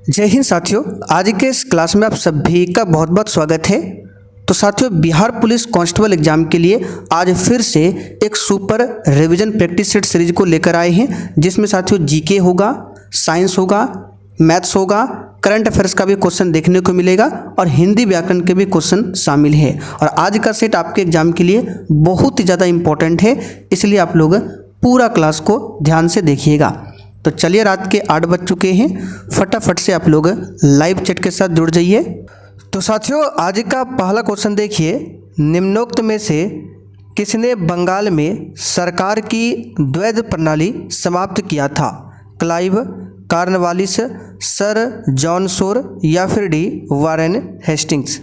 जय हिंद साथियों, आज के इस क्लास में आप सभी का बहुत बहुत स्वागत है। तो साथियों, बिहार पुलिस कांस्टेबल एग्जाम के लिए आज फिर से एक super revision practice set series को लेकर आए हैं, जिसमें साथियों जीके होगा, साइंस होगा, मैथ्स होगा, करंट अफेयर्स का भी क्वेश्चन देखने को मिलेगा और हिंदी व्याकरण के भी क्वेश्चन शामिल है। और आज का सेट आपके एग्जाम के लिए बहुत ही ज़्यादा इंपॉर्टेंट है, इसलिए आप लोग पूरा क्लास को ध्यान से देखिएगा। तो चलिए, रात के 8 बज चुके हैं, फटाफट से आप लोग लाइव चैट के साथ जुड़ जाइए। तो साथियों, आज का पहला क्वेश्चन देखिए, निम्नोक्त में से किसने बंगाल में सरकार की द्वैध प्रणाली समाप्त किया था? Clive, Cornwallis, sir John Shore या फिर डी वारेन हेस्टिंग्स।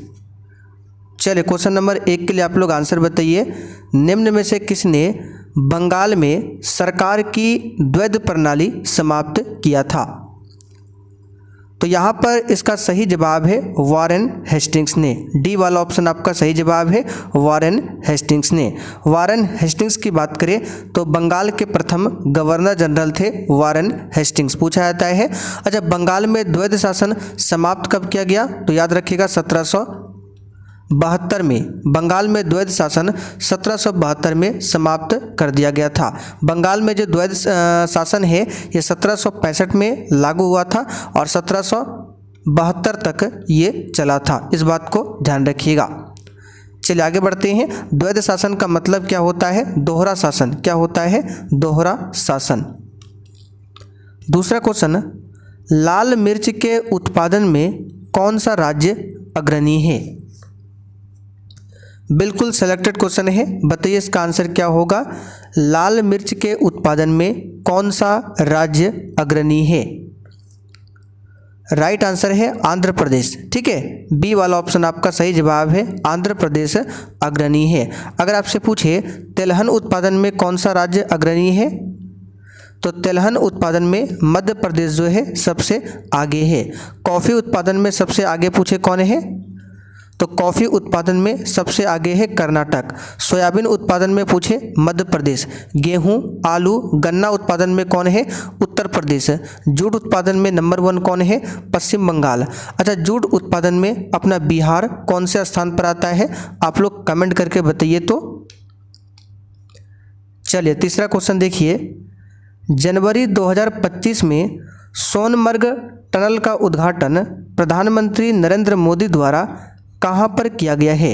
चलिए, क्वेश्चन नंबर 1 के लिए आप लोग आंसर बताइए। निम्न में से किसने बंगाल में सरकार की द्वैध प्रणाली समाप्त किया था? तो यहाँ पर इसका सही जवाब है वारेन हेस्टिंग्स ने। डी वाला ऑप्शन आपका सही जवाब है, वारेन हेस्टिंग्स ने। वारेन हेस्टिंग्स की बात करें तो बंगाल के प्रथम गवर्नर जनरल थे वारेन हेस्टिंग्स। पूछा जाता है, अच्छा, बंगाल में द्वैध शासन समाप्त कब किया गया? तो याद रखिएगा 1772 में बंगाल में द्वैध शासन 1772 में समाप्त कर दिया गया था। बंगाल में जो द्वैध शासन है ये 1765 में लागू हुआ था और 1772 तक ये चला था। इस बात को ध्यान रखिएगा। चलिए आगे बढ़ते हैं। द्वैध शासन का मतलब क्या होता है? दोहरा शासन। क्या होता है? दोहरा शासन। दूसरा क्वेश्चन, लाल मिर्च के उत्पादन में कौन सा राज्य अग्रणी है? बिल्कुल सेलेक्टेड क्वेश्चन है, बताइए इसका आंसर क्या होगा? लाल मिर्च के उत्पादन में कौन सा राज्य अग्रणी है? राइट आंसर है आंध्र प्रदेश। ठीक है, बी वाला ऑप्शन आपका सही जवाब है, आंध्र प्रदेश अग्रणी है। अगर आपसे पूछे तिलहन उत्पादन में कौन सा राज्य अग्रणी है, तो तिलहन उत्पादन में मध्य प्रदेश जो है सबसे आगे है। कॉफ़ी उत्पादन में सबसे आगे पूछे कौन है, तो कॉफ़ी उत्पादन में सबसे आगे है कर्नाटक। सोयाबीन उत्पादन में पूछे मध्य प्रदेश। गेहूं, आलू, गन्ना उत्पादन में कौन है? उत्तर प्रदेश। जूट उत्पादन में नंबर 1 कौन है? पश्चिम बंगाल। अच्छा, जूट उत्पादन में अपना बिहार कौन से स्थान पर आता है? आप लोग कमेंट करके बताइए। तो चलिए तीसरा क्वेश्चन देखिए, जनवरी 2025 में सोनमर्ग टनल का उद्घाटन प्रधानमंत्री नरेंद्र मोदी द्वारा कहाँ पर किया गया है?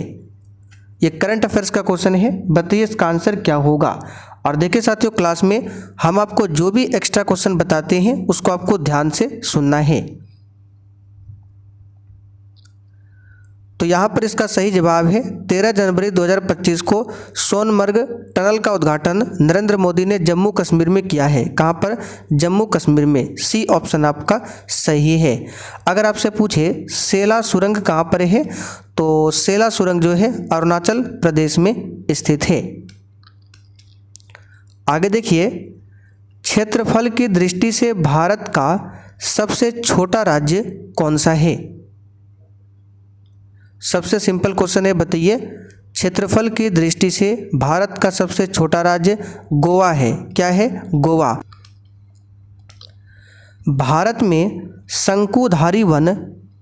ये करंट अफेयर्स का क्वेश्चन है, बताइए इसका आंसर क्या होगा। और देखिए साथियों, क्लास में हम आपको जो भी एक्स्ट्रा क्वेश्चन बताते हैं उसको आपको ध्यान से सुनना है। तो यहाँ पर इसका सही जवाब है 13 जनवरी 2025 को सोनमर्ग टनल का उद्घाटन नरेंद्र मोदी ने जम्मू कश्मीर में किया है। कहाँ पर? जम्मू कश्मीर में। सी ऑप्शन आपका सही है। अगर आपसे पूछे सेला सुरंग कहाँ पर है, तो सेला सुरंग जो है अरुणाचल प्रदेश में स्थित है। आगे देखिए, क्षेत्रफल की दृष्टि से भारत का सबसे छोटा राज्य कौन सा है? सबसे सिंपल क्वेश्चन है, बताइए। क्षेत्रफल की दृष्टि से भारत का सबसे छोटा राज्य गोवा है। क्या है? गोवा। भारत में शंकुधारी वन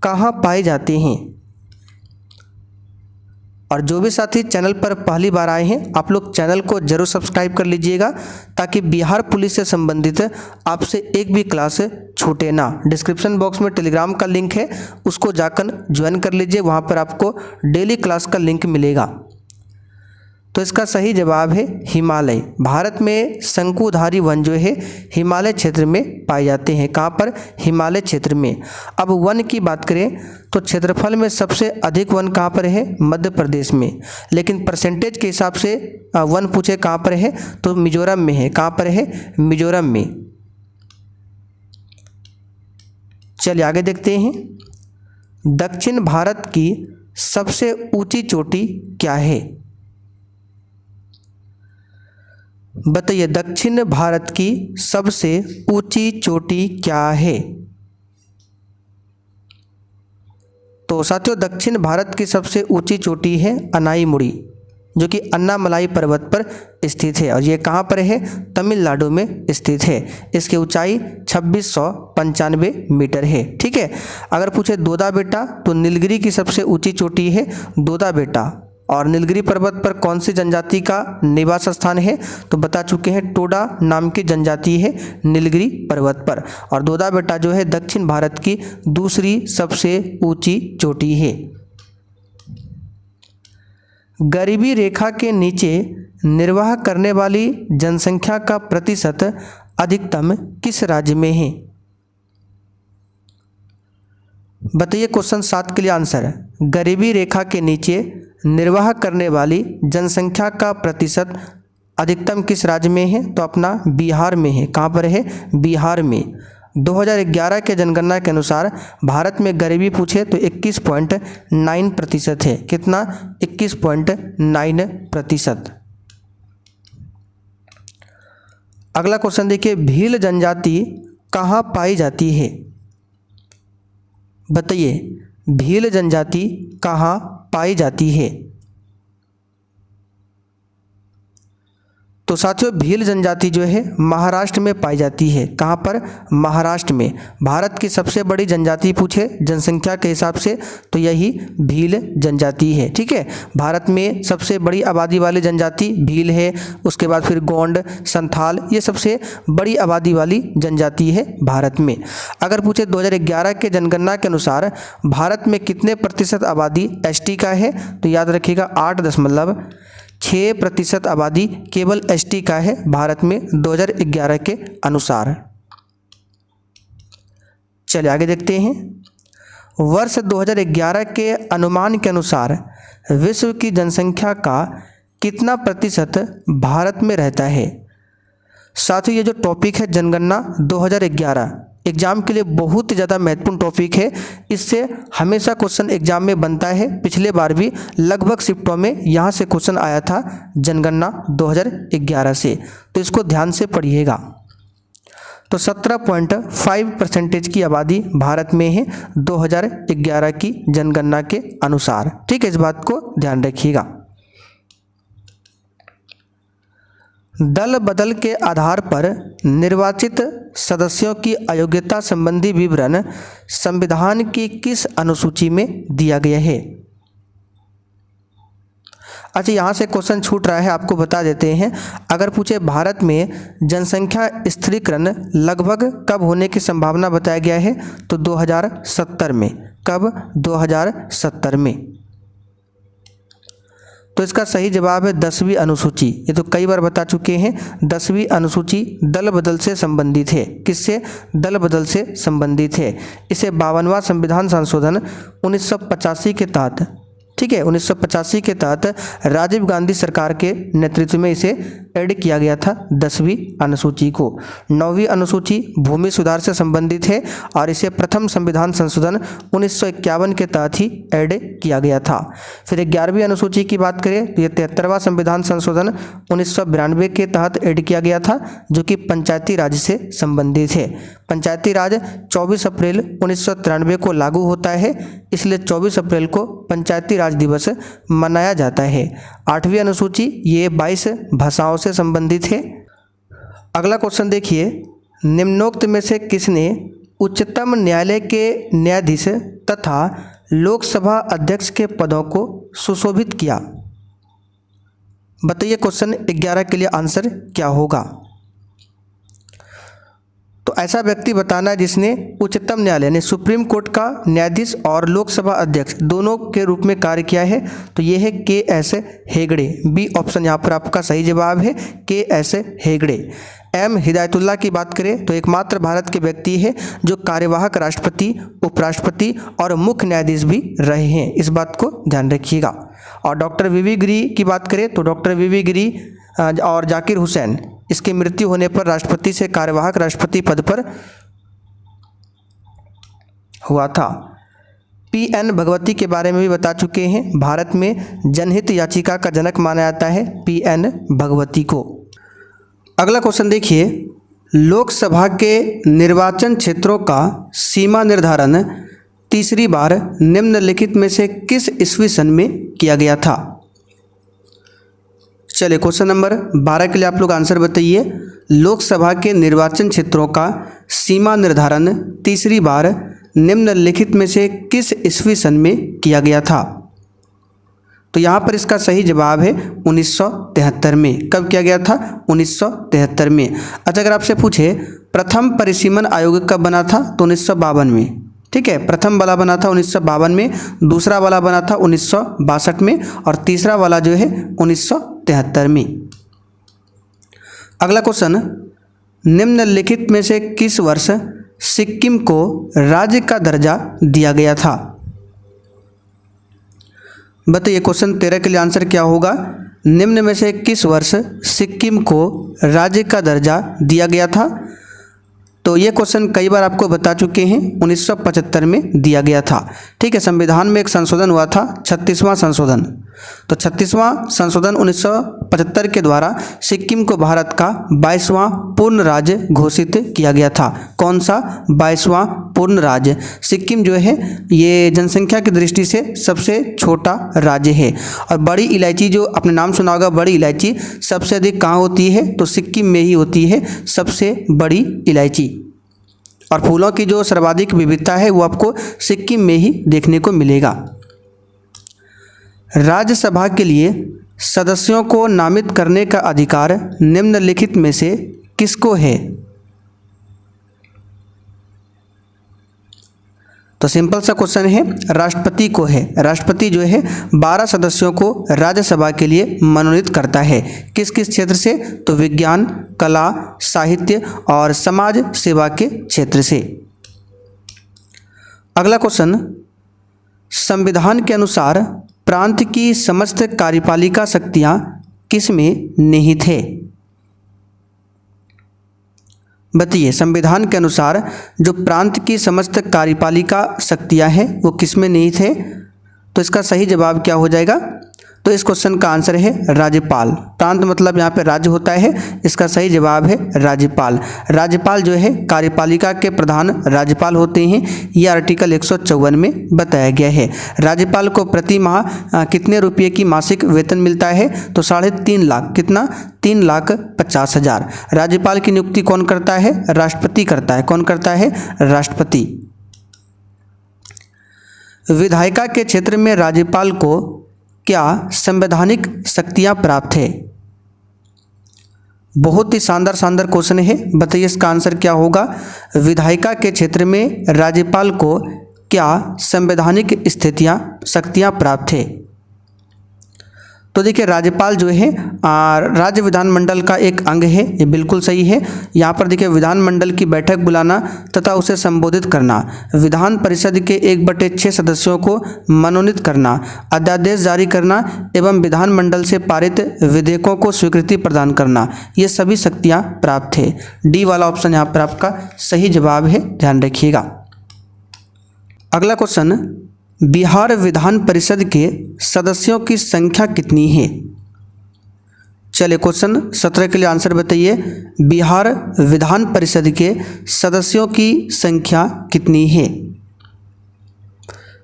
कहाँ पाए जाते हैं? और जो भी साथी चैनल पर पहली बार आए हैं, आप लोग चैनल को जरूर सब्सक्राइब कर लीजिएगा, ताकि बिहार पुलिस से संबंधित आपसे एक भी क्लास छूटे ना। डिस्क्रिप्शन बॉक्स में टेलीग्राम का लिंक है, उसको जाकर ज्वाइन कर लीजिए, वहाँ पर आपको डेली क्लास का लिंक मिलेगा। तो इसका सही जवाब है हिमालय। भारत में शंकुधारी वन जो है हिमालय क्षेत्र में पाए जाते हैं। कहाँ पर? हिमालय क्षेत्र में। अब वन की बात करें तो क्षेत्रफल में सबसे अधिक वन कहाँ पर है? मध्य प्रदेश में। लेकिन परसेंटेज के हिसाब से वन पूछे कहाँ पर है, तो मिजोरम में है। कहाँ पर है? मिजोरम में। चलिए आगे देखते हैं, दक्षिण भारत की सबसे ऊंची चोटी क्या है? बताइए, दक्षिण भारत की सबसे ऊंची चोटी क्या है? तो साथियों, दक्षिण भारत की सबसे ऊंची चोटी है अनाईमुड़ी। जो कि अन्नामलाई पर्वत पर स्थित है और ये कहाँ पर है, तमिलनाडु में स्थित है। इसकी ऊंचाई 2695 मीटर है। ठीक है, अगर पूछे दोदा बेटा तो नीलगिरी की सबसे ऊंची चोटी है दोदा बेटा। और नीलगिरी पर्वत पर कौन सी जनजाति का निवास स्थान है, तो बता चुके हैं टोडा नाम की जनजाति है नीलगिरी पर्वत पर। और दोदा बेटा जो है दक्षिण भारत की दूसरी सबसे ऊंची चोटी है। गरीबी रेखा के नीचे निर्वाह करने वाली जनसंख्या का प्रतिशत अधिकतम किस राज्य में है? बताइए क्वेश्चन 7 के लिए आंसर। गरीबी रेखा के नीचे निर्वाह करने वाली जनसंख्या का प्रतिशत अधिकतम किस राज्य में है, तो अपना बिहार में है। कहाँ पर है, बिहार में। 2011 के जनगणना के अनुसार भारत में गरीबी पूछे तो 21.9% है। कितना, 21.9%। अगला क्वेश्चन देखिए, भील जनजाति कहाँ पाई जाती है? बताइए भील जनजाति कहाँ पाई जाती है? तो साथियों भील जनजाति जो है महाराष्ट्र में पाई जाती है। कहाँ पर, महाराष्ट्र में। भारत की सबसे बड़ी जनजाति पूछे जनसंख्या के हिसाब से तो यही भील जनजाति है। ठीक है, भारत में सबसे बड़ी आबादी वाली जनजाति भील है। उसके बाद फिर गोंड, संथाल, ये सबसे बड़ी आबादी वाली जनजाति है भारत में। अगर पूछे 2011 के जनगणना के अनुसार भारत में कितने प्रतिशत आबादी एसटी का है, तो याद रखिएगा 8.6% आबादी केवल एसटी का है भारत में 2011 के अनुसार। चलिए आगे देखते हैं। वर्ष 2011 के अनुमान के अनुसार विश्व की जनसंख्या का कितना प्रतिशत भारत में रहता है? साथियों ये जो टॉपिक है जनगणना 2011 एग्जाम के लिए बहुत ज़्यादा महत्वपूर्ण टॉपिक है। इससे हमेशा क्वेश्चन एग्जाम में बनता है। पिछले बार भी लगभग शिफ्टों में यहाँ से क्वेश्चन आया था जनगणना 2011 से, तो इसको ध्यान से पढ़िएगा। तो 17.5% की आबादी भारत में है 2011 की जनगणना के अनुसार। ठीक है, इस बात को ध्यान रखिएगा। दल बदल के आधार पर निर्वाचित सदस्यों की अयोग्यता संबंधी विवरण संविधान की किस अनुसूची में दिया गया है? अच्छा, यहाँ से क्वेश्चन छूट रहा है, आपको बता देते हैं। अगर पूछे भारत में जनसंख्या स्थिरीकरण लगभग कब होने की संभावना बताया गया है, तो 2070 में। कब, 2070 में। तो इसका सही जवाब है 10वीं अनुसूची। ये तो कई बार बता चुके हैं। 10वीं अनुसूची दल बदल से संबंधित है। किससे, दल बदल से संबंधित है। इसे 52वां संविधान संशोधन 1985 के तहत, ठीक है, 1985 के तहत राजीव गांधी सरकार के नेतृत्व में इसे ऐड किया गया था 10वीं अनुसूची को। 9वीं अनुसूची भूमि सुधार से संबंधित है और इसे प्रथम संविधान संशोधन 1951 के तहत ही ऐड किया गया था। फिर 11वीं अनुसूची की बात करें तो ये 73वां संविधान संशोधन 1992 के तहत ऐड किया गया था, जो कि पंचायती राज से संबंधित है। पंचायती राज 24 अप्रैल 1993 को लागू होता है, इसलिए 24 अप्रैल को पंचायती राज दिवस मनाया जाता है। 8वीं अनुसूची ये 22 भाषाओं से संबंधित है। अगला क्वेश्चन देखिए, निम्नोक्त में से किसने उच्चतम न्यायालय के न्यायाधीश तथा लोकसभा अध्यक्ष के पदों को सुशोभित किया? बताइए क्वेश्चन 11 के लिए आंसर क्या होगा? तो ऐसा व्यक्ति बताना है जिसने उच्चतम न्यायालय यानी सुप्रीम कोर्ट का न्यायाधीश और लोकसभा अध्यक्ष दोनों के रूप में कार्य किया है, तो ये है के.एस. हेगड़े। बी ऑप्शन यहाँ पर आपका सही जवाब है, के.एस. हेगड़े। एम हिदायतुल्लाह की बात करें तो एकमात्र भारत के व्यक्ति है जो कार्यवाहक राष्ट्रपति, उपराष्ट्रपति और मुख्य न्यायाधीश भी रहे हैं। इस बात को ध्यान रखिएगा। और डॉक्टर वी.वी. गिरी की बात करें तो डॉक्टर वी.वी. गिरी और जाकिर हुसैन, इसकी मृत्यु होने पर राष्ट्रपति से कार्यवाहक राष्ट्रपति पद पर हुआ था। पी.एन. भगवती के बारे में भी बता चुके हैं। भारत में जनहित याचिका का जनक माना जाता है पी.एन. भगवती को। अगला क्वेश्चन देखिए, लोकसभा के निर्वाचन क्षेत्रों का सीमा निर्धारण तीसरी बार निम्नलिखित में से किस ईस्वी सन में किया गया था? चलिए क्वेश्चन नंबर 12 के लिए आप लोग आंसर बताइए। लोकसभा के निर्वाचन क्षेत्रों का सीमा निर्धारण तीसरी बार निम्नलिखित में से किस ईस्वी सन में किया गया था? तो यहाँ पर इसका सही जवाब है 1973 में। कब किया गया था? 1973 में। अच्छा, अगर आपसे पूछे प्रथम परिसीमन आयोग कब बना था? तो 1952 में। ठीक है, प्रथम वाला बना था 1952 में, दूसरा वाला बना था 1962 में और तीसरा वाला जो है 1973 में। अगला क्वेश्चन, निम्नलिखित में से किस वर्ष सिक्किम को राज्य का दर्जा दिया गया था? बताइए, क्वेश्चन 13 के लिए आंसर क्या होगा? निम्न में से किस वर्ष सिक्किम को राज्य का दर्जा दिया गया था? तो ये क्वेश्चन कई बार आपको बता चुके हैं, 1975 में दिया गया था। ठीक है, संविधान में एक संशोधन हुआ था, 36वां संशोधन। तो 36वां संशोधन 1975 के द्वारा सिक्किम को भारत का 22वां पूर्ण राज्य घोषित किया गया था। कौन सा? 22वां पूर्ण राज्य। सिक्किम जो है ये जनसंख्या की दृष्टि से सबसे छोटा राज्य है। और बड़ी इलायची जो आपने नाम सुना होगा, बड़ी इलायची सबसे अधिक कहाँ होती है? तो सिक्किम में ही होती है सबसे बड़ी इलायची। और फूलों की जो सर्वाधिक विविधता है वो आपको सिक्किम में ही देखने को मिलेगा। राज्यसभा के लिए सदस्यों को नामित करने का अधिकार निम्नलिखित में से किसको है? तो सिंपल सा क्वेश्चन है, राष्ट्रपति को है। राष्ट्रपति जो है 12 सदस्यों को राज्यसभा के लिए मनोनीत करता है। किस किस क्षेत्र से? तो विज्ञान, कला, साहित्य और समाज सेवा के क्षेत्र से। अगला क्वेश्चन, संविधान के अनुसार प्रांत की समस्त कार्यपालिका शक्तियां किस में निहित है? बताइए, संविधान के अनुसार जो प्रांत की समस्त कार्यपालिका शक्तियां हैं वो किस में निहित है? तो इसका सही जवाब क्या हो जाएगा? तो इस क्वेश्चन का आंसर है राज्यपाल। प्रांत मतलब यहाँ पे राज्य होता है, इसका सही जवाब है राज्यपाल। राज्यपाल जो है कार्यपालिका के प्रधान राज्यपाल होते हैं, ये आर्टिकल 154 में बताया गया है। राज्यपाल को प्रति माह कितने रुपये की मासिक वेतन मिलता है? तो 3.5 लाख। कितना? 3,50,000। राज्यपाल की नियुक्ति कौन करता है? राष्ट्रपति करता है। कौन करता है? राष्ट्रपति। विधायिका के क्षेत्र में राज्यपाल को क्या संवैधानिक शक्तियां प्राप्त है? बहुत ही शानदार क्वेश्चन है। बताइए इसका आंसर क्या होगा? विधायिका के क्षेत्र में राज्यपाल को क्या संवैधानिक शक्तियां प्राप्त है? तो देखिए, राज्यपाल जो है राज्य विधानमंडल का एक अंग है, ये बिल्कुल सही है। यहाँ पर देखिए, विधानमंडल की बैठक बुलाना तथा उसे संबोधित करना, विधान परिषद के 1/6 सदस्यों को मनोनीत करना, अध्यादेश जारी करना एवं विधानमंडल से पारित विधेयकों को स्वीकृति प्रदान करना, ये सभी शक्तियाँ प्राप्त है। डी वाला ऑप्शन यहाँ पर आपका सही जवाब है, ध्यान रखिएगा। अगला क्वेश्चन, बिहार विधान परिषद के सदस्यों की संख्या कितनी है? चलिए क्वेश्चन 17 के लिए आंसर बताइए। बिहार विधान परिषद के सदस्यों की संख्या कितनी है?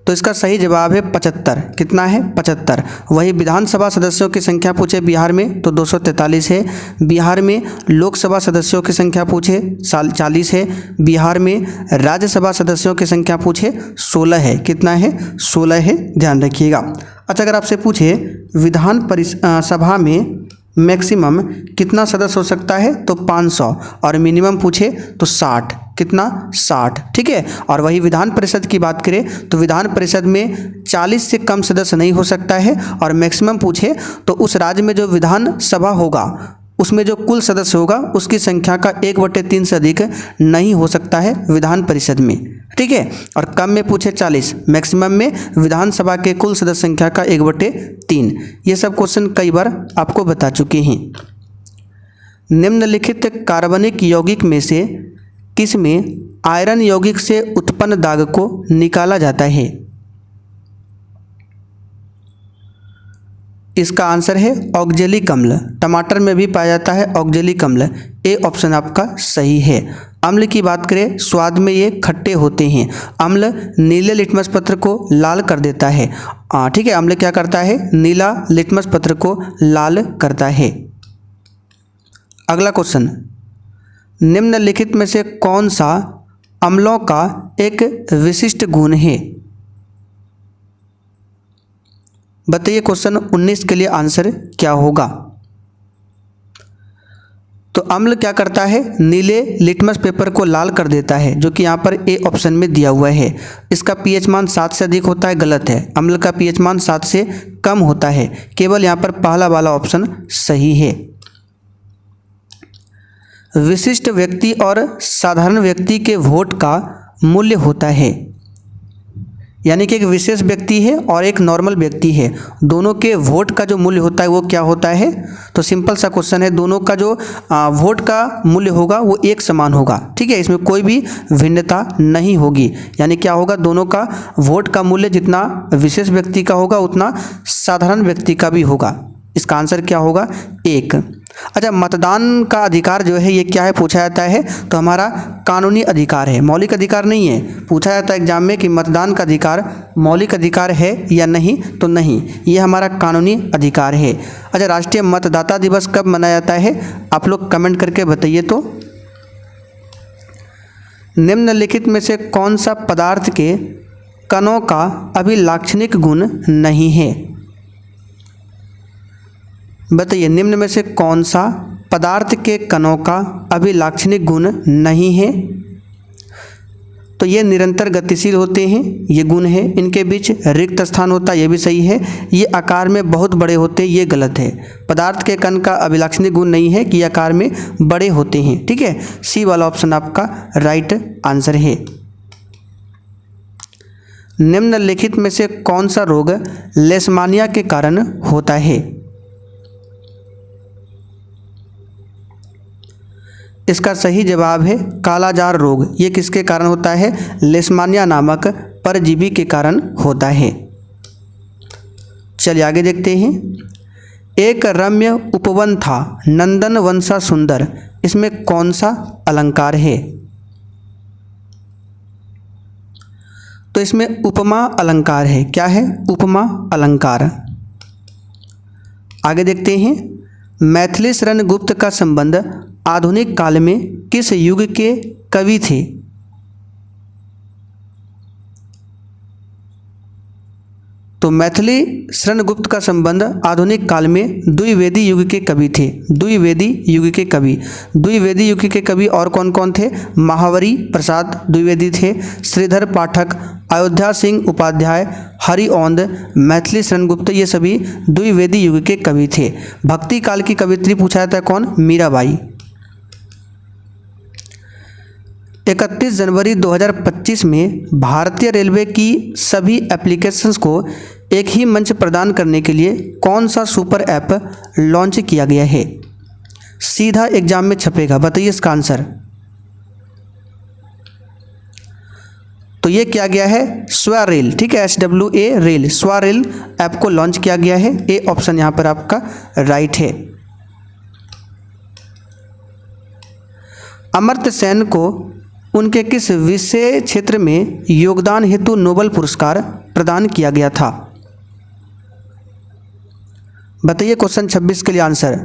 तो इसका सही जवाब है 75। कितना है? 75। वही विधानसभा सदस्यों की संख्या पूछे बिहार में तो 243 है। बिहार में लोकसभा सदस्यों की संख्या पूछे 40 है। बिहार में राज्यसभा सदस्यों की संख्या पूछे 16 है। कितना है? 16 है, ध्यान रखिएगा। अच्छा, अगर आपसे पूछे विधान सभा में मैक्सिमम कितना सदस्य हो सकता है? तो 500 और मिनिमम पूछे तो 60। कितना? 60। ठीक है। और वही विधान परिषद की बात करें तो विधान परिषद में 40 से कम सदस्य नहीं हो सकता है और मैक्सिमम पूछे तो उस राज्य में जो विधान सभा होगा उसमें जो कुल सदस्य होगा उसकी संख्या का 1/3 से अधिक नहीं हो सकता है विधान परिषद में। ठीक है। और कम में पूछे 40, मैक्सिमम में विधानसभा के कुल सदस्य संख्या का 1/3। ये सब क्वेश्चन कई बार आपको बता चुके हैं। निम्नलिखित कार्बनिक यौगिक में से किस में आयरन यौगिक से उत्पन्न दाग को निकाला जाता है? इसका आंसर है ऑक्जेलिक अम्ल। टमाटर में भी पाया जाता है ऑक्जेलिक अम्ल। ए ऑप्शन आपका सही है। अम्ल की बात करें, स्वाद में ये खट्टे होते हैं। अम्ल नीले लिटमस पत्र को लाल कर देता है। ठीक है, अम्ल क्या करता है? नीला लिटमस पत्र को लाल करता है। अगला क्वेश्चन, निम्नलिखित में से कौन सा अम्लों का एक विशिष्ट गुण है? बताइए क्वेश्चन 19 के लिए आंसर क्या होगा। तो अम्ल क्या करता है? नीले लिटमस पेपर को लाल कर देता है, जो कि यहाँ पर ए ऑप्शन में दिया हुआ है। इसका पीएच मान 7 से अधिक होता है, गलत है। अम्ल का पीएच मान 7 से कम होता है। केवल यहाँ पर पहला वाला ऑप्शन सही है। विशिष्ट व्यक्ति और साधारण व्यक्ति के वोट का मूल्य होता है, यानी कि एक विशेष व्यक्ति है और एक नॉर्मल व्यक्ति है, दोनों के वोट का जो मूल्य होता है वो क्या होता है? तो सिंपल सा क्वेश्चन है, दोनों का जो वोट का मूल्य होगा वो एक समान होगा। ठीक है, इसमें कोई भी भिन्नता नहीं होगी। यानी क्या होगा? दोनों का वोट का मूल्य जितना विशेष व्यक्ति का होगा उतना साधारण व्यक्ति का भी होगा। इसका आंसर क्या होगा? 1। अच्छा, मतदान का अधिकार जो है ये क्या है पूछा जाता है? तो हमारा कानूनी अधिकार है, मौलिक अधिकार नहीं है। पूछा जाता है एग्जाम में कि मतदान का अधिकार मौलिक अधिकार है या नहीं, तो नहीं, ये हमारा कानूनी अधिकार है। अच्छा, राष्ट्रीय मतदाता दिवस कब मनाया जाता है? आप लोग कमेंट करके बताइए। तो निम्नलिखित में से कौन सा पदार्थ के कणों का अभिलाक्षणिक गुण नहीं है? बताइए, निम्न में से कौन सा पदार्थ के कणों का अभिलाक्षणिक गुण नहीं है? तो ये निरंतर गतिशील होते हैं, ये गुण है। इनके बीच रिक्त स्थान होता है, ये भी सही है। ये आकार में बहुत बड़े होते हैं, ये गलत है। पदार्थ के कण का अभिलाक्षणिक गुण नहीं है कि आकार में बड़े होते हैं। ठीक है, सी वाला ऑप्शन आपका राइट आंसर है। निम्नलिखित में से कौन सा रोग लेशमानिया के कारण होता है? इसका सही जवाब है कालाजार रोग। ये किसके कारण होता है? लेशमानिया नामक परजीवी के कारण होता है। चलिए आगे देखते हैं। एक रम्य उपवन था, नंदन वन सा सुंदर, इसमें कौन सा अलंकार है? तो इसमें उपमा अलंकार है। क्या है? उपमा अलंकार। आगे देखते हैं। मैथिली शरण गुप्त का संबंध आधुनिक काल में किस युग के कवि थे? तो मैथिली शरण गुप्त का संबंध आधुनिक काल में द्विवेदी युग के कवि थे। द्विवेदी युग के कवि, द्विवेदी युग के कवि और कौन कौन थे? महावरी प्रसाद द्विवेदी थे, श्रीधर पाठक, अयोध्या सिंह उपाध्याय, हरिऔंध, मैथिली शरण गुप्त, ये सभी द्विवेदी युग के कवि थे। भक्ति काल की कवित्री पूछा जाता है कौन? मीराबाई। 31 जनवरी 2025 में भारतीय रेलवे की सभी एप्लीकेशंस को एक ही मंच प्रदान करने के लिए कौन सा सुपर ऐप लॉन्च किया गया है? सीधा एग्जाम में छपेगा, बताइए इसका आंसर। तो ये किया गया है स्वरेल। ठीक है, SWA रेल, स्वरेल ऐप को लॉन्च किया गया है। ए ऑप्शन यहाँ पर आपका राइट है। अमर्त्य सेन को उनके किस विषय क्षेत्र में योगदान हेतु नोबेल पुरस्कार प्रदान किया गया था? बताइए क्वेश्चन 26 के लिए आंसर।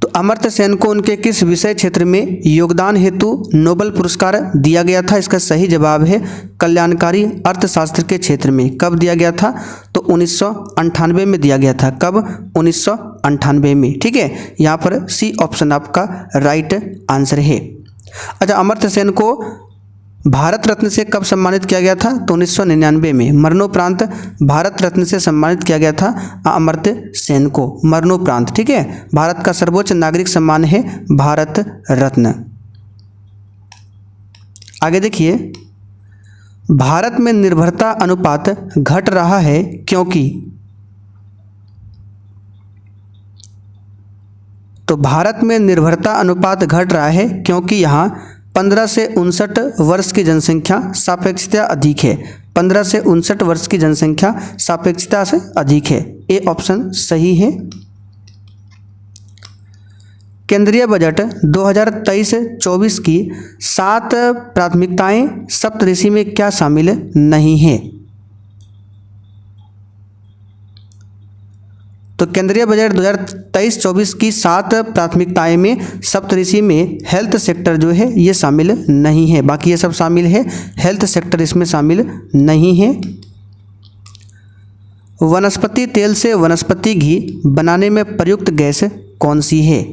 तो अमर्त्य सेन को उनके किस विषय क्षेत्र में योगदान हेतु नोबेल पुरस्कार दिया गया था? इसका सही जवाब है कल्याणकारी अर्थशास्त्र के क्षेत्र में। कब दिया गया था? तो 1998 में दिया गया था। कब? 1998 में। ठीक है, यहाँ पर सी ऑप्शन आपका राइट आंसर है। अच्छा, अमर्त्य सेन को भारत रत्न से कब सम्मानित किया गया था? तो 1999 में। मरणोपरांत भारत रत्न से सम्मानित किया गया था अमर्त्य सेन को, मरणोपरांत। ठीक है, भारत का सर्वोच्च नागरिक सम्मान है भारत रत्न। आगे देखिए। भारत में निर्भरता अनुपात घट रहा है क्योंकि? तो भारत में निर्भरता अनुपात घट रहा है क्योंकि यहाँ 15 से 59 वर्ष की जनसंख्या सापेक्षतया अधिक है। 15 से 59 वर्ष की जनसंख्या सापेक्षता से अधिक है। ए ऑप्शन सही है। केंद्रीय बजट 2023-24 की 7 प्राथमिकताएं सप्तऋषि में क्या शामिल नहीं है? तो केंद्रीय बजट 2023-24 की 7 प्राथमिकताएं में सप्तऋषि में हेल्थ सेक्टर जो है ये शामिल नहीं है, बाकी ये सब शामिल है, हेल्थ सेक्टर इसमें शामिल नहीं है। वनस्पति तेल से वनस्पति घी बनाने में प्रयुक्त गैस कौन सी है?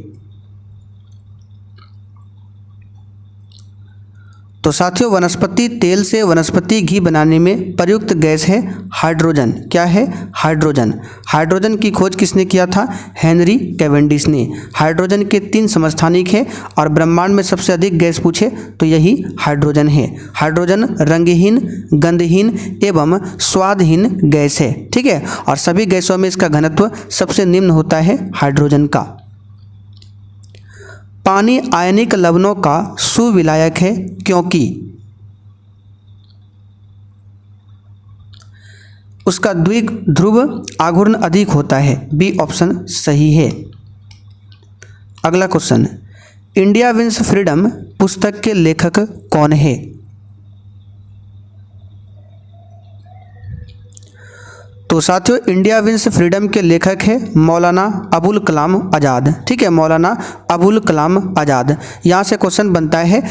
तो साथियों, वनस्पति तेल से वनस्पति घी बनाने में प्रयुक्त गैस है हाइड्रोजन। क्या है? हाइड्रोजन। हाइड्रोजन की खोज किसने किया था? हेनरी कैवेंडिश ने। हाइड्रोजन के 3 समस्थानिक है और ब्रह्मांड में सबसे अधिक गैस पूछे तो यही हाइड्रोजन है। हाइड्रोजन रंगहीन, गंधहीन एवं स्वादहीन गैस है। ठीक है, और सभी गैसों में इसका घनत्व सबसे निम्न होता है हाइड्रोजन का। पानी आयनिक लवणों का सुविलायक है क्योंकि उसका द्विध्रुव आघूर्ण अधिक होता है। बी ऑप्शन सही है। अगला क्वेश्चन, इंडिया विंस फ्रीडम पुस्तक के लेखक कौन है? तो साथियों, इंडिया विंस फ्रीडम के लेखक है मौलाना अबुल कलाम आज़ाद। ठीक है, मौलाना अबुल कलाम आज़ाद। यहाँ से क्वेश्चन बनता है,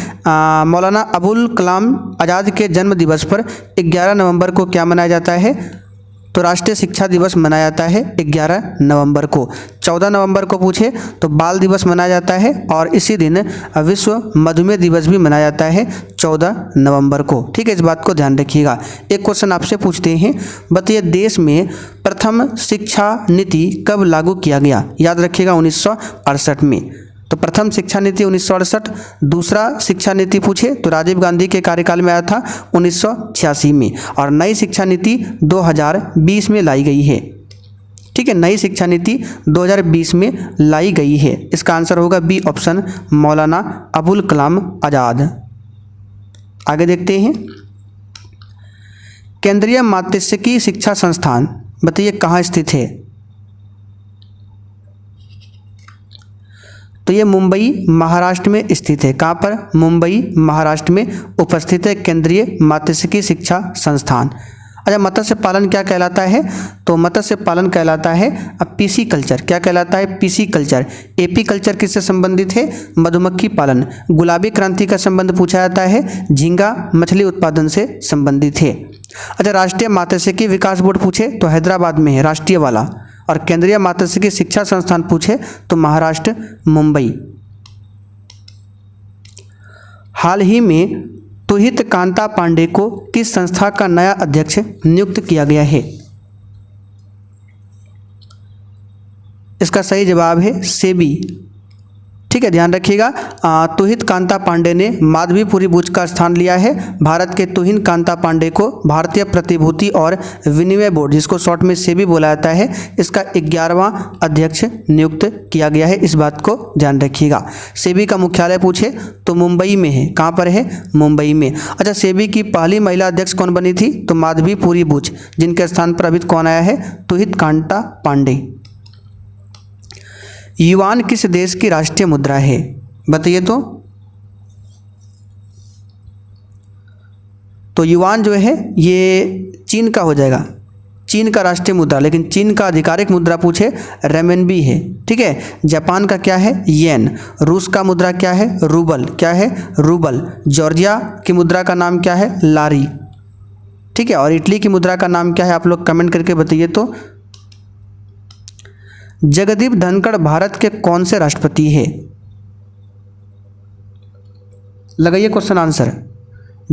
मौलाना अबुल कलाम आज़ाद के जन्म दिवस पर 11 नवंबर को क्या मनाया जाता है? तो राष्ट्रीय शिक्षा दिवस मनाया जाता है 11 नवंबर को। 14 नवंबर को पूछे तो बाल दिवस मनाया जाता है और इसी दिन विश्व मधुमेह दिवस भी मनाया जाता है 14 नवंबर को। ठीक है, इस बात को ध्यान रखिएगा। एक क्वेश्चन आपसे पूछते हैं, बताइए देश में प्रथम शिक्षा नीति कब लागू किया गया? याद रखिएगा 1968 में। तो प्रथम शिक्षा नीति 1968। दूसरा शिक्षा नीति पूछे तो राजीव गांधी के कार्यकाल में आया था 1986 में, और नई शिक्षा नीति 2020 में लाई गई है। ठीक है, नई शिक्षा नीति 2020 में लाई गई है। इसका आंसर होगा बी ऑप्शन, मौलाना अबुल कलाम आज़ाद। आगे देखते हैं, केंद्रीय मात्स्यिकी शिक्षा संस्थान बताइए कहाँ स्थित है? तो ये मुंबई महाराष्ट्र में स्थित है। कहाँ पर? मुंबई महाराष्ट्र में उपस्थित है केंद्रीय मात्स्यिकी शिक्षा संस्थान। अच्छा, मत्स्य पालन क्या कहलाता है? तो मत्स्य पालन कहलाता है पीसी कल्चर। क्या कहलाता है? PC culture. एपी कल्चर किससे संबंधित है? मधुमक्खी पालन। गुलाबी क्रांति का संबंध पूछा जाता है, झींगा मछली उत्पादन से संबंधित है। अच्छा, राष्ट्रीय मात्स्यिकी विकास बोर्ड पूछे तो हैदराबाद में है राष्ट्रीय वाला, और केंद्रीय मात्स्यिकी शिक्षा संस्थान पूछे तो महाराष्ट्र मुंबई। हाल ही में तुहित कांता पांडे को किस संस्था का नया अध्यक्ष नियुक्त किया गया है? इसका सही जवाब है सेबी। ठीक है, ध्यान रखिएगा। तुहित कांता पांडे ने माधवीपुरी बुच का स्थान लिया है। भारत के तुहित कांता पांडे को भारतीय प्रतिभूति और विनिमय बोर्ड, जिसको शॉर्ट में सेबी बोला जाता है, इसका 11वां अध्यक्ष नियुक्त किया गया है। इस बात को ध्यान रखिएगा। सेबी का मुख्यालय पूछे तो मुंबई में है। कहाँ पर है? मुंबई में। अच्छा, सेबी की पहली महिला अध्यक्ष कौन बनी थी? तो माधवीपुरी बुच, जिनके स्थान पर अभी कौन आया है? तुहित कांता पांडे। युआन किस देश की राष्ट्रीय मुद्रा है? बताइए। तो युआन जो है ये चीन का हो जाएगा, चीन का राष्ट्रीय मुद्रा। लेकिन चीन का आधिकारिक मुद्रा पूछे रेमनबी है। ठीक है, जापान का क्या है? येन। रूस का मुद्रा क्या है? रूबल। क्या है? रूबल। जॉर्जिया की मुद्रा का नाम क्या है? लारी। ठीक है, और इटली की मुद्रा का नाम क्या है? आप लोग कमेंट करके बताइए। तो जगदीप धनखड़ भारत के कौन से राष्ट्रपति है? लगाइए क्वेश्चन आंसर।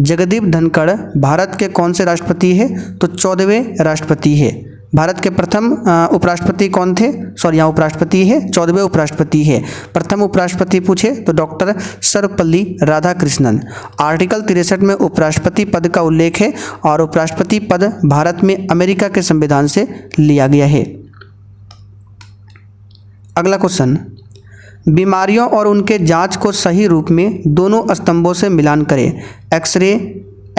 जगदीप धनखड़ भारत के कौन से राष्ट्रपति है? तो 14वें राष्ट्रपति है। भारत के प्रथम उपराष्ट्रपति कौन थे? सॉरी, यहाँ उपराष्ट्रपति है, 14वें उपराष्ट्रपति है। प्रथम उपराष्ट्रपति पूछे तो डॉक्टर सर्वपल्ली राधाकृष्णन। आर्टिकल 63 में उपराष्ट्रपति पद का उल्लेख है और उपराष्ट्रपति पद भारत में अमेरिका के संविधान से लिया गया है। अगला क्वेश्चन, बीमारियों और उनके जांच को सही रूप में दोनों स्तंभों से मिलान करें। X-ray,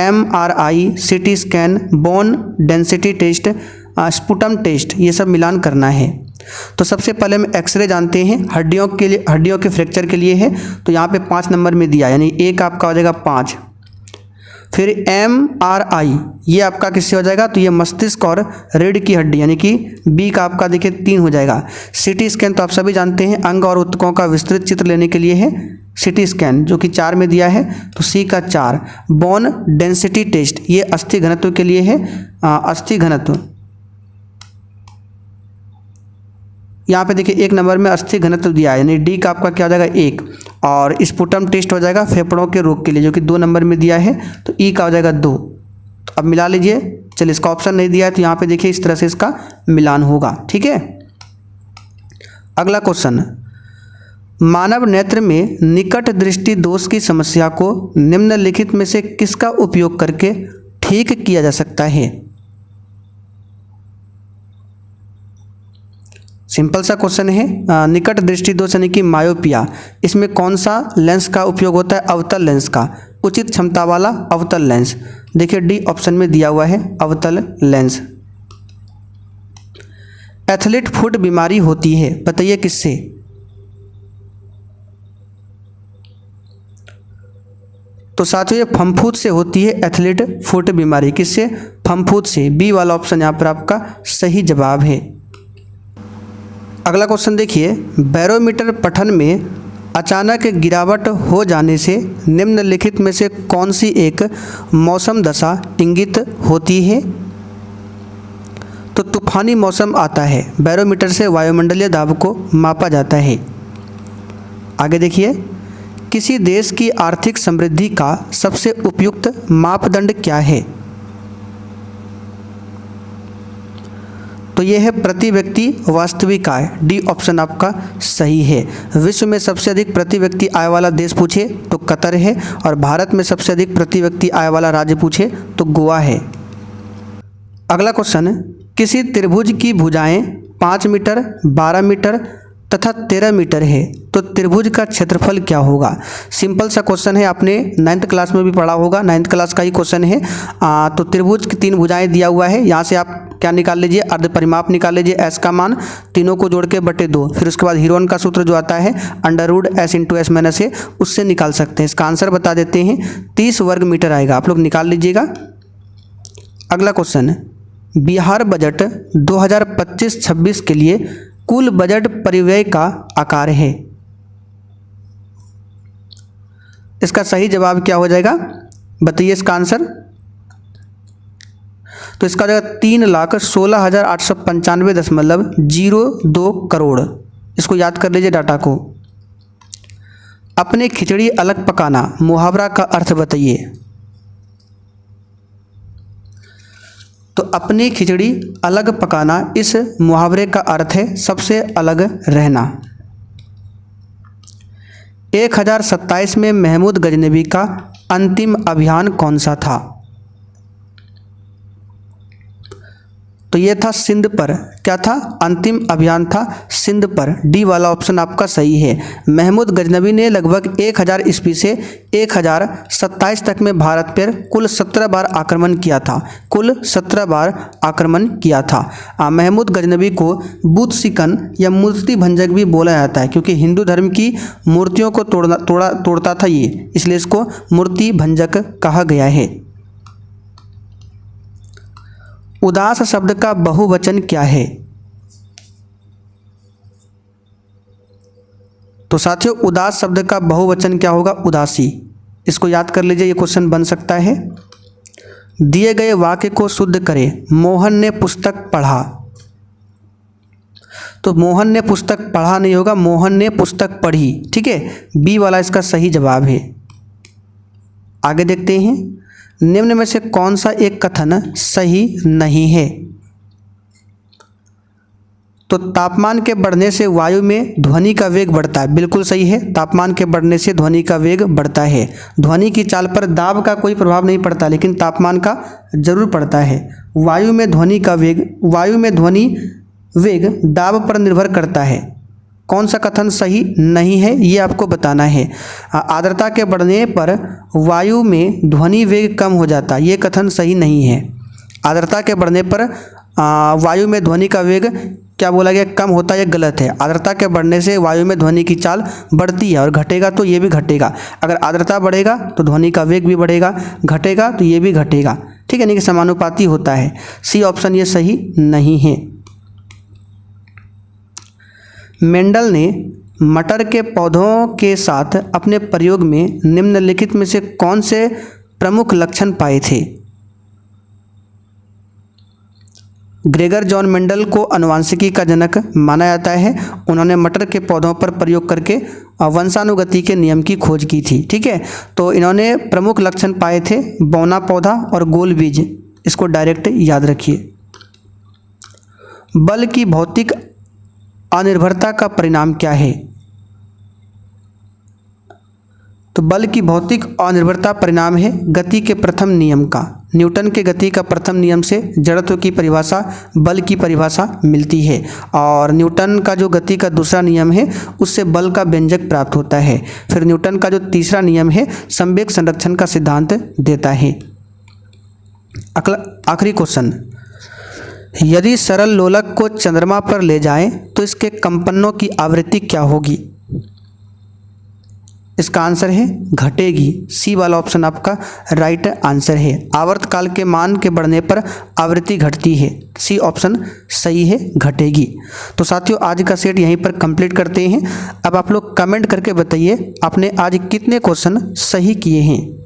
MRI, CT scan, bone density test, sputum test, ये सब मिलान करना है। तो सबसे पहले हम एक्सरे जानते हैं, हड्डियों के लिए, हड्डियों के फ्रैक्चर के लिए है। तो यहाँ पे 5 नंबर में दिया, यानी एक आपका हो जाएगा 5। फिर MRI ये आपका किससे हो जाएगा, तो ये मस्तिष्क और रीढ़ की हड्डी यानी कि बी का आपका देखिए 3 हो जाएगा। सीटी स्कैन तो आप सभी जानते हैं, अंग और ऊतकों का विस्तृत चित्र लेने के लिए है सीटी स्कैन, जो कि 4 में दिया है, तो सी का 4। बोन डेंसिटी टेस्ट ये अस्थि घनत्व के लिए है, अस्थि घनत्व, यहाँ पे देखिए 1 नंबर में अस्थि घनत्व दिया है, यानी डी का आपका क्या हो जाएगा 1। और स्पुटम टेस्ट हो जाएगा फेफड़ों के रोग के लिए, जो कि 2 नंबर में दिया है, तो ई का हो जाएगा 2। तो अब मिला लीजिए, चलिए इसका ऑप्शन नहीं दिया है तो यहाँ पे देखिए इस तरह से इसका मिलान होगा, ठीक है। अगला क्वेश्चन, मानव नेत्र में निकट दृष्टि दोष की समस्या को निम्नलिखित में से किसका उपयोग करके ठीक किया जा सकता है। सिंपल सा क्वेश्चन है। निकट दृष्टि दोष यानी कि मायोपिया, इसमें कौन सा लेंस का उपयोग होता है, अवतल लेंस का, उचित क्षमता वाला अवतल लेंस। देखिए डी ऑप्शन में दिया हुआ है अवतल लेंस। एथलीट फुट बीमारी होती है, बताइए किससे। तो साथियों ये फम्फूत से होती है एथलीट फुट बीमारी, किससे, फम्फूत से। बी वाला ऑप्शन यहाँ पर आपका सही जवाब है। अगला क्वेश्चन देखिए, बैरोमीटर पठन में अचानक गिरावट हो जाने से निम्नलिखित में से कौन सी एक मौसम दशा इंगित होती है। तो तूफानी मौसम आता है, बैरोमीटर से वायुमंडलीय दाब को मापा जाता है। आगे देखिए, किसी देश की आर्थिक समृद्धि का सबसे उपयुक्त मापदंड क्या है। तो यह है प्रति व्यक्ति वास्तविक आय, डी ऑप्शन आपका सही है। विश्व में सबसे अधिक प्रति व्यक्ति आय वाला देश पूछे तो कतर है, और भारत में सबसे अधिक प्रति व्यक्ति आय वाला राज्य पूछे तो गोवा है। अगला क्वेश्चन, किसी त्रिभुज की भुजाएं 5 मीटर, 12 मीटर तथा 13 मीटर है, तो त्रिभुज का क्षेत्रफल क्या होगा। सिंपल सा क्वेश्चन है, आपने 9th क्लास में भी पढ़ा होगा, 9th क्लास का ही क्वेश्चन है। तो त्रिभुज की 3 भुजाएं दिया हुआ है, यहाँ से आप क्या निकाल लीजिए, अर्ध परिमाप निकाल लीजिए, एस का मान, तीनों को जोड़ के बटे 2, फिर उसके बाद हीरोन का सूत्र जो आता है √s × s - a, उससे निकाल सकते हैं। इसका आंसर बता देते हैं, 30 वर्ग मीटर आएगा, आप लोग निकाल लीजिएगा। अगला क्वेश्चन, बिहार बजट 2025-26 के लिए कुल बजट परिव्यय का आकार है। इसका सही जवाब क्या हो जाएगा, बताइए इसका आंसर। तो इसका हो जाएगा 3,16,895.02 करोड़। इसको याद कर लीजिए डाटा को। अपने खिचड़ी अलग पकाना मुहावरा का अर्थ बताइए। तो अपनी खिचड़ी अलग पकाना, इस मुहावरे का अर्थ है सबसे अलग रहना। 1027 में महमूद गजनबी का अंतिम अभियान कौन सा था। तो ये था सिंध पर, क्या था, अंतिम अभियान था सिंध पर, डी वाला ऑप्शन आपका सही है। महमूद गजनबी ने लगभग 1000 ईस्वी से 1027 तक में भारत पर कुल 17 बार आक्रमण किया था, कुल 17 बार आक्रमण किया था। महमूद गजनबी को बुत सिकन या मूर्ति भंजक भी बोला जाता है, क्योंकि हिंदू धर्म की मूर्तियों को तोड़ता था ये, इसलिए इसको मूर्ति भंजक कहा गया है। उदास शब्द का बहुवचन क्या है। तो साथियों उदास शब्द का बहुवचन क्या होगा, उदासी। इसको याद कर लीजिए, ये क्वेश्चन बन सकता है। दिए गए वाक्य को शुद्ध करें। मोहन ने पुस्तक पढ़ा, तो मोहन ने पुस्तक पढ़ा नहीं होगा, मोहन ने पुस्तक पढ़ी, ठीक है, बी वाला इसका सही जवाब है। आगे देखते हैं, निम्न में से कौन सा एक कथन सही नहीं है। तो तापमान के बढ़ने से वायु में ध्वनि का वेग बढ़ता है, बिल्कुल सही है, तापमान के बढ़ने से ध्वनि का वेग बढ़ता है। ध्वनि की चाल पर दाब का कोई प्रभाव नहीं पड़ता, लेकिन तापमान का जरूर पड़ता है। वायु में ध्वनि वेग दाब पर निर्भर करता है, कौन सा कथन सही नहीं है ये आपको बताना है। आर्द्रता के बढ़ने पर वायु में ध्वनि वेग कम हो जाता, ये कथन सही नहीं है। आर्द्रता के बढ़ने पर वायु में ध्वनि का वेग क्या बोला गया, कम होता है, ये गलत है। आर्द्रता के बढ़ने से वायु में ध्वनि की चाल बढ़ती है और घटेगा तो ये भी घटेगा। अगर आर्द्रता बढ़ेगा तो ध्वनि का वेग भी बढ़ेगा, घटेगा तो ये भी घटेगा, ठीक है, यानी कि समानुपाती होता है। सी ऑप्शन ये सही नहीं है। मेंडल ने मटर के पौधों के साथ अपने प्रयोग में निम्नलिखित में से कौन से प्रमुख लक्षण पाए थे? ग्रेगर जॉन मेंडल को आनुवंशिकी का जनक माना जाता है। उन्होंने मटर के पौधों पर प्रयोग करके वंशानुगति के नियम की खोज की थी, ठीक है। तो इन्होंने प्रमुख लक्षण पाए थे बौना पौधा और गोल बीज, इसको डायरेक्ट याद रखिए। बल की भौतिक अनिर्भरता का परिणाम क्या है? तो बल की भौतिक अनिर्भरता परिणाम है गति के प्रथम नियम का। न्यूटन के गति का प्रथम नियम से जड़त्व की परिभाषा, बल की परिभाषा मिलती है, और न्यूटन का जो गति का दूसरा नियम है उससे बल का व्यंजक प्राप्त होता है। फिर न्यूटन का जो तीसरा नियम है संवेग संरक्षण का सिद्धांत देता है। आखिरी क्वेश्चन, यदि सरल लोलक को चंद्रमा पर ले जाएं तो इसके कंपनों की आवृत्ति क्या होगी? इसका आंसर है घटेगी। सी वाला ऑप्शन आपका राइट आंसर है। आवर्तकाल के मान के बढ़ने पर आवृत्ति घटती है, सी ऑप्शन सही है, घटेगी। तो साथियों आज का सेट यहीं पर कंप्लीट करते हैं। अब आप लोग कमेंट करके बताइए आपने आज कितने क्वेश्चन सही किए हैं।